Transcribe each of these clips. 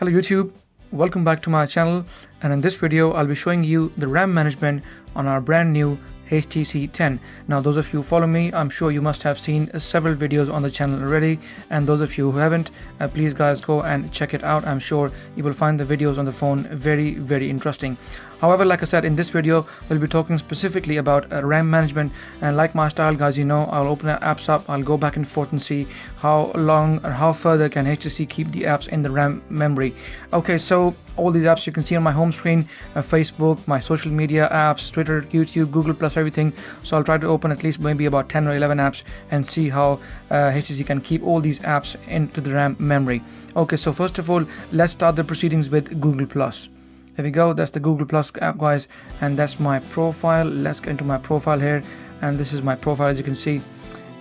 Hello YouTube, welcome back to my channel, and in this video I'll be showing you the RAM management on our brand new HTC 10. Now those of you who follow me, I'm sure you must have seen several videos on the channel already, and those of you who haven't, please guys go and check it out. I'm sure you will find the videos on the phone very interesting. However, like I said, in this video we'll be talking specifically about RAM management, and like my style guys, you know, I'll open apps up, I'll go back and forth and see how long or how further can HTC keep the apps in the RAM memory. Okay, so all these apps you can see on my home screen, Facebook, my social media apps, Twitter, YouTube, Google Plus, everything. So I'll try to open at least maybe about 10 or 11 apps and see how HTC can keep all these apps into the RAM memory. Okay, so first of all, let's start the proceedings with Google Plus. There we go, that's the Google Plus app guys, and that's my profile. Let's get into my profile here, and this is my profile as you can see,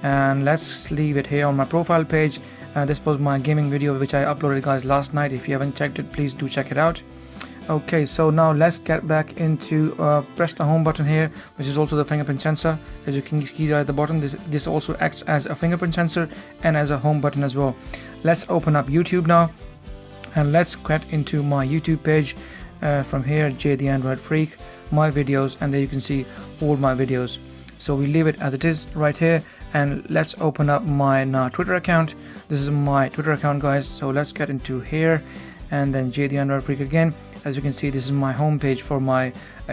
and let's leave it here on my profile page. This was my gaming video which I uploaded guys last night. If you haven't checked it, please do check it out. Okay, so now let's get back into press the home button here, which is also the fingerprint sensor. As you can see at the bottom, this also acts as a fingerprint sensor and as a home button as well. Let's open up YouTube now, and let's get into my YouTube page. From here, Jay the Android Freak, my videos, and there you can see all my videos. So we leave it as it is right here, and let's open up my Twitter account. This is my Twitter account guys, so let's get into here, and then Jay the Android Freak again. As you can see, this is my home page for my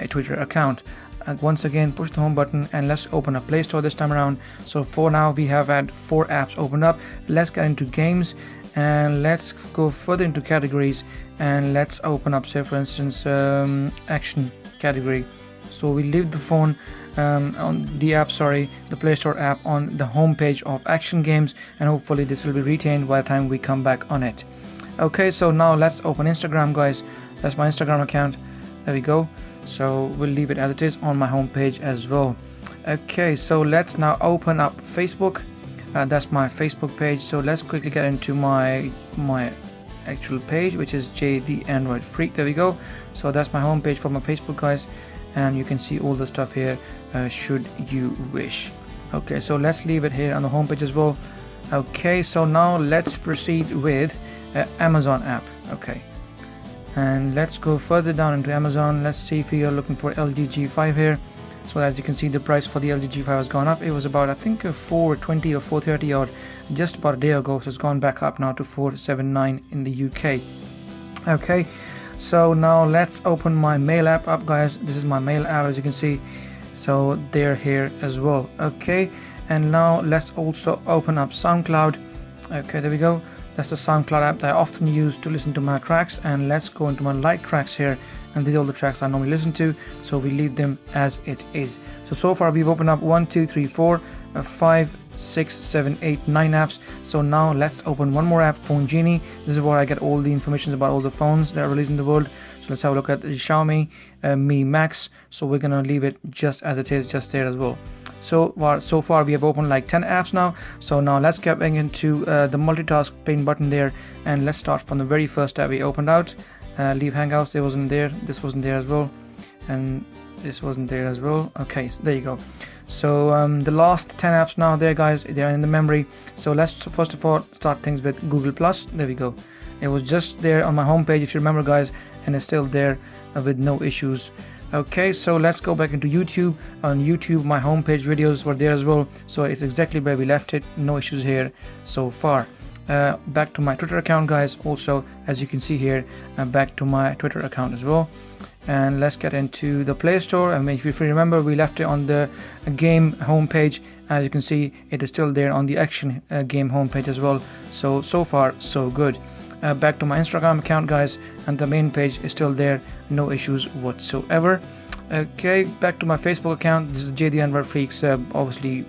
Twitter account. And once again, push the home button and let's open up Play Store this time around. So for now we have had 4 apps opened up. Let's get into games, and let's go further into categories, and let's open up, say for instance, action category. So we leave the phone on the app, the Play Store app on the home page of action games, and hopefully this will be retained by the time we come back on it. Okay, so now let's open Instagram guys. That's my Instagram account. There we go. So we'll leave it as it is on my home page as well. Okay, so let's now open up Facebook. That's my Facebook page. So let's quickly get into my actual page, which is Jay the Android Freak. There we go. So that's my home page for my Facebook guys, and you can see all the stuff here should you wish. Okay, so let's leave it here on the home page as well. Okay, so now let's proceed with Amazon app. Okay, and let's go further down into Amazon. Let's see if we are looking for LG G5 here. So as you can see, the price for the LG G5 has gone up. It was about, I think, 420 or 430 or just about a day ago, so it's gone back up now to 479 in the UK. Okay, so now let's open my mail app up guys. This is my mail app as you can see, so they're here as well. Okay, and now let's also open up SoundCloud. Okay, there we go. That's the SoundCloud app that I often use to listen to my tracks, and let's go into my light tracks here, and these are all the tracks I normally listen to, so we leave them as it is. So far we've opened up 1 2 3 4 5 6 7 8 9 apps. So now let's open one more app, Phone Genie. This is where I get all the information about all the phones that are released in the world. So let's have a look at the Xiaomi Mi Max. So we're gonna leave it just as it is, just there as well. So far we have opened like 10 apps now. So now let's get back into the multitask pane button there, and let's start from the very first app we opened out. Leave Hangouts, there wasn't there, this wasn't there as well, and this wasn't there as well. Okay, so there you go. So the last 10 apps now there guys, they are in the memory. So let's first of all start things with Google Plus. There we go. It was just there on my home page if you remember guys, and it's still there with no issues. Okay, so let's go back into YouTube. On YouTube my homepage videos were there as well, so it's exactly where we left it, no issues here so far. Back to my Twitter account guys, also as you can see here, back to my Twitter account as well. And let's get into the Play Store. I mean, if you remember, we left it on the game homepage. As you can see, it is still there on the action game homepage as well. So far so good. Back to my Instagram account guys, and the main page is still there, no issues whatsoever. Okay, back to my Facebook account. This is Jay the Android Freaks obviously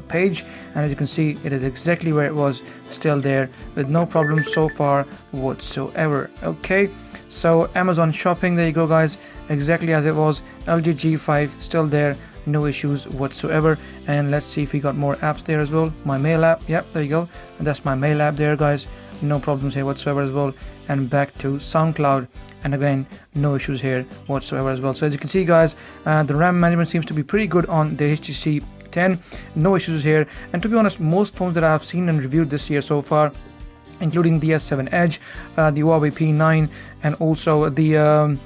page, and as you can see, it is exactly where it was, still there with no problem so far whatsoever. Okay, so Amazon shopping, there you go guys, exactly as it was. LG G5 still there, no issues whatsoever. And let's see if we got more apps there as well. My mail app, yep, there you go, and that's my mail app there guys, no problems here whatsoever as well. And back to SoundCloud, and again no issues here whatsoever as well. So as you can see guys, the RAM management seems to be pretty good on the HTC 10, no issues here. And to be honest, most phones that I have seen and reviewed this year so far, including the S7 Edge, the Huawei P9, and also the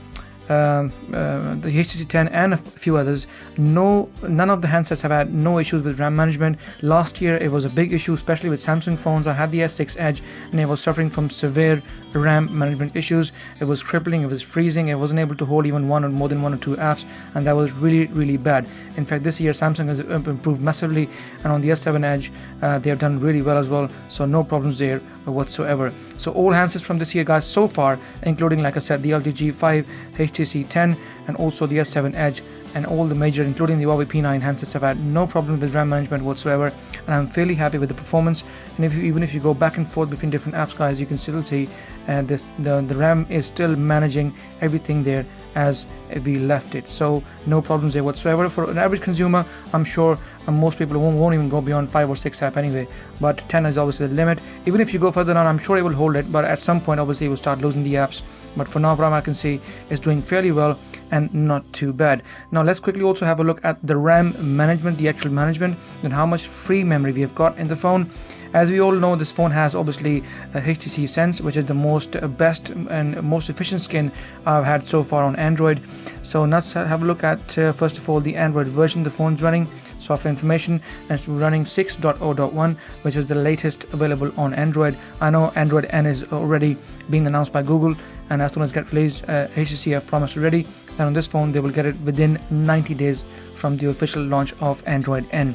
HTC 10 and a few others. None of the handsets have had no issues with RAM management. Last year it was a big issue, especially with Samsung phones. I had the S6 Edge and it was suffering from severe RAM management issues. It was crippling, it was freezing, it wasn't able to hold even one or more than 1 or 2 apps, and that was really bad. In fact, this year Samsung has improved massively, and on the S7 Edge they have done really well as well, so no problems there whatsoever. So all handsets from this year, guys, so far, including, like I said, the LG G5, HTC 10, and also the S7 Edge, and all the major, including the Huawei P9 handsets, have had no problem with RAM management whatsoever, and I'm fairly happy with the performance. And even if you go back and forth between different apps, guys, you can still see the RAM is still managing everything there as we left it, so no problems there whatsoever. For an average consumer, I'm sure most people won't even go beyond 5 or 6 apps anyway, but 10 is obviously the limit. Even if you go further on, I'm sure it will hold it, but at some point obviously it will start losing the apps. But for now, from I can see, it's doing fairly well and not too bad. Now let's quickly also have a look at the RAM management, the actual management, and how much free memory we have got in the phone. As we all know, this phone has obviously a HTC Sense, which is the best and most efficient skin I've had so far on Android. So let's have a look at first of all the Android version the phone's running. Software information, and it's running 6.0.1, which is the latest available on Android. I know Android N is already being announced by Google, and as soon as it gets released, HTC have promised already that on this phone they will get it within 90 days from the official launch of Android N.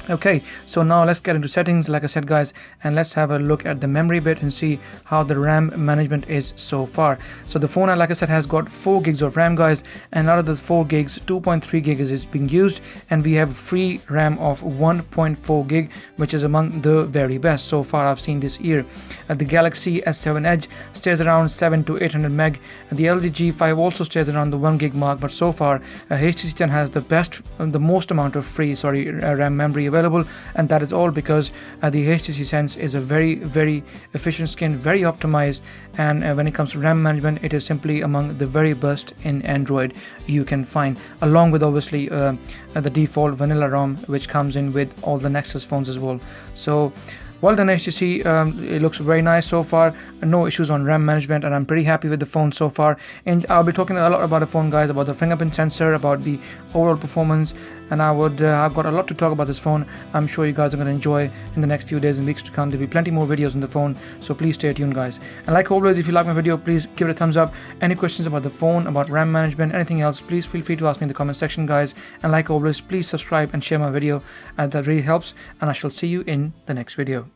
Okay, so now let's get into settings, like I said, guys, and let's have a look at the memory bit and see how the RAM management is so far. So the phone, like I said, has got 4 gigs of RAM, guys, and out of those 4 gigs, 2.3 gigs is being used, and we have free RAM of 1.4 gig, which is among the very best so far I've seen this year. The Galaxy S7 Edge stays around 7 to 800 meg, and the LG G5 also stays around the 1 gig mark, but so far HTC 10 has the most amount of free RAM memory available, and that is all because the HTC Sense is a very efficient skin, very optimized, and when it comes to RAM management, it is simply among the very best in Android you can find, along with obviously the default vanilla ROM which comes in with all the Nexus phones as well. So well done, HTC. It looks very nice so far. No issues on RAM management, and I'm pretty happy with the phone so far. And I'll be talking a lot about the phone, guys, about the fingerprint sensor, about the overall performance, and I've got a lot to talk about this phone. I'm sure you guys are going to enjoy in the next few days and weeks to come. There'll be plenty more videos on the phone, so please stay tuned, guys. And like always, if you like my video, please give it a thumbs up. Any questions about the phone, about RAM management, anything else, please feel free to ask me in the comment section, guys. And like always, please subscribe and share my video, that really helps, and I shall see you in the next video.